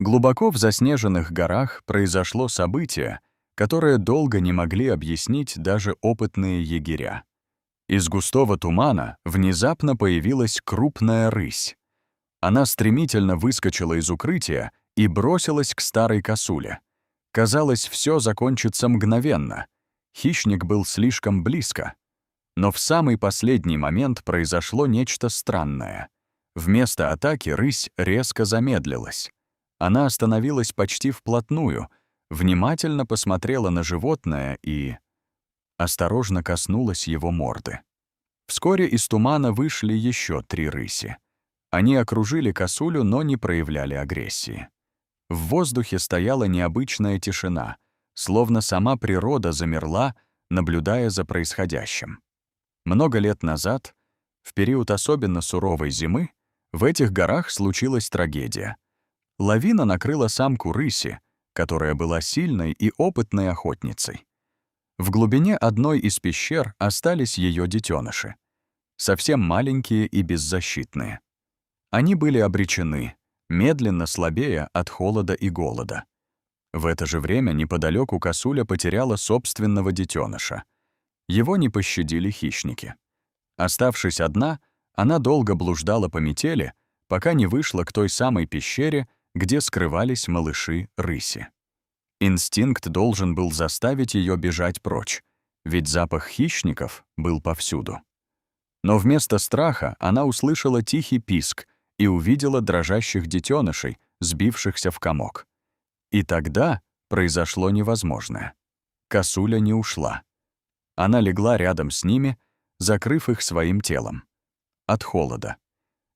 Глубоко в заснеженных горах произошло событие, которое долго не могли объяснить даже опытные егеря. Из густого тумана внезапно появилась крупная рысь. Она стремительно выскочила из укрытия и бросилась к старой косуле. Казалось, все закончится мгновенно. Хищник был слишком близко. Но в самый последний момент произошло нечто странное. Вместо атаки рысь резко замедлилась. Она остановилась почти вплотную, внимательно посмотрела на животное и осторожно коснулась его морды. Вскоре из тумана вышли еще 3 рыси. Они окружили косулю, но не проявляли агрессии. В воздухе стояла необычная тишина, словно сама природа замерла, наблюдая за происходящим. Много лет назад, в период особенно суровой зимы, в этих горах случилась трагедия. Лавина накрыла самку рыси, которая была сильной и опытной охотницей. В глубине одной из пещер остались ее детеныши, совсем маленькие и беззащитные. Они были обречены, медленно слабея от холода и голода. В это же время неподалеку косуля потеряла собственного детеныша. Его не пощадили хищники. Оставшись одна, она долго блуждала по метели, пока не вышла к той самой пещере, где скрывались малыши-рыси. Инстинкт должен был заставить ее бежать прочь, ведь запах хищников был повсюду. Но вместо страха она услышала тихий писк и увидела дрожащих детенышей, сбившихся в комок. И тогда произошло невозможное. Косуля не ушла. Она легла рядом с ними, закрыв их своим телом. От холода.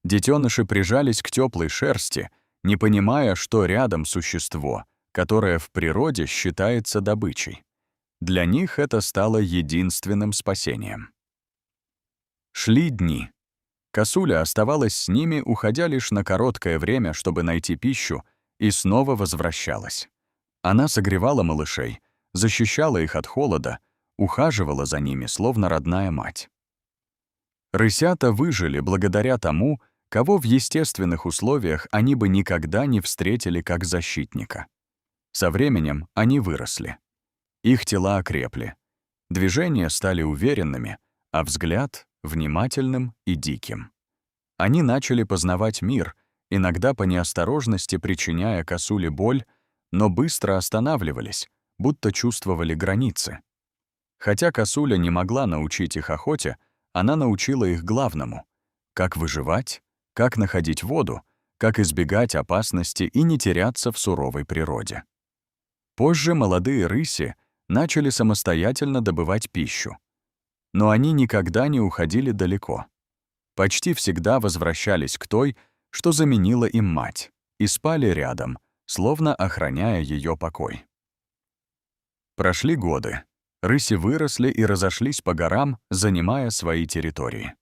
Детеныши прижались к теплой шерсти, не понимая, что рядом существо, которое в природе считается добычей. Для них это стало единственным спасением. Шли дни. Косуля оставалась с ними, уходя лишь на короткое время, чтобы найти пищу, и снова возвращалась. Она согревала малышей, защищала их от холода, ухаживала за ними, словно родная мать. Рысята выжили благодаря тому, кого в естественных условиях они бы никогда не встретили как защитника. Со временем они выросли. Их тела окрепли. Движения стали уверенными, а взгляд — внимательным и диким. Они начали познавать мир, иногда по неосторожности причиняя косуле боль, но быстро останавливались, будто чувствовали границы. Хотя косуля не могла научить их охоте, она научила их главному — как выживать, как находить воду, как избегать опасности и не теряться в суровой природе. Позже молодые рыси начали самостоятельно добывать пищу. Но они никогда не уходили далеко. Почти всегда возвращались к той, что заменила им мать, и спали рядом, словно охраняя ее покой. Прошли годы. Рыси выросли и разошлись по горам, занимая свои территории.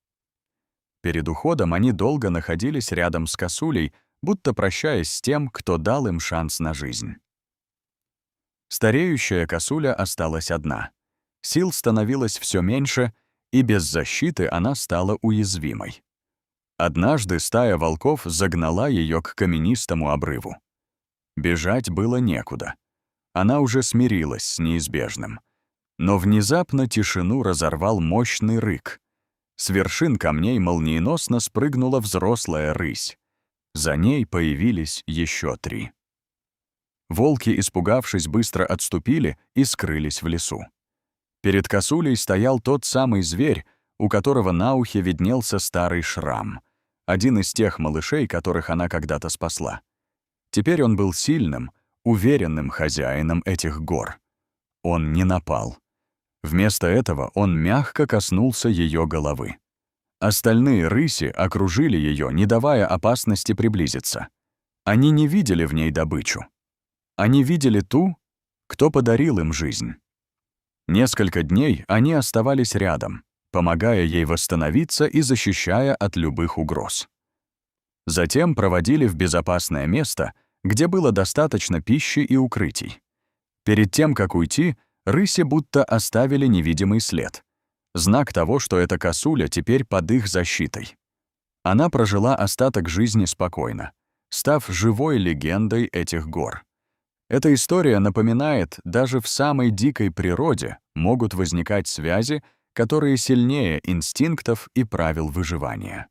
Перед уходом они долго находились рядом с косулей, будто прощаясь с тем, кто дал им шанс на жизнь. Стареющая косуля осталась одна. Сил становилось все меньше, и без защиты она стала уязвимой. Однажды стая волков загнала ее к каменистому обрыву. Бежать было некуда. Она уже смирилась с неизбежным. Но внезапно тишину разорвал мощный рык. С вершин камней молниеносно спрыгнула взрослая рысь. За ней появились еще 3. Волки, испугавшись, быстро отступили и скрылись в лесу. Перед косулей стоял тот самый зверь, у которого на ухе виднелся старый шрам, один из тех малышей, которых она когда-то спасла. Теперь он был сильным, уверенным хозяином этих гор. Он не напал. Вместо этого он мягко коснулся ее головы. Остальные рыси окружили ее, не давая опасности приблизиться. Они не видели в ней добычу. Они видели ту, кто подарил им жизнь. Несколько дней они оставались рядом, помогая ей восстановиться и защищая от любых угроз. Затем проводили в безопасное место, где было достаточно пищи и укрытий. Перед тем, как уйти, рыси будто оставили невидимый след. Знак того, что эта косуля теперь под их защитой. Она прожила остаток жизни спокойно. став живой легендой этих гор. Эта история напоминает, даже в самой дикой природе могут возникать связи, которые сильнее инстинктов и правил выживания.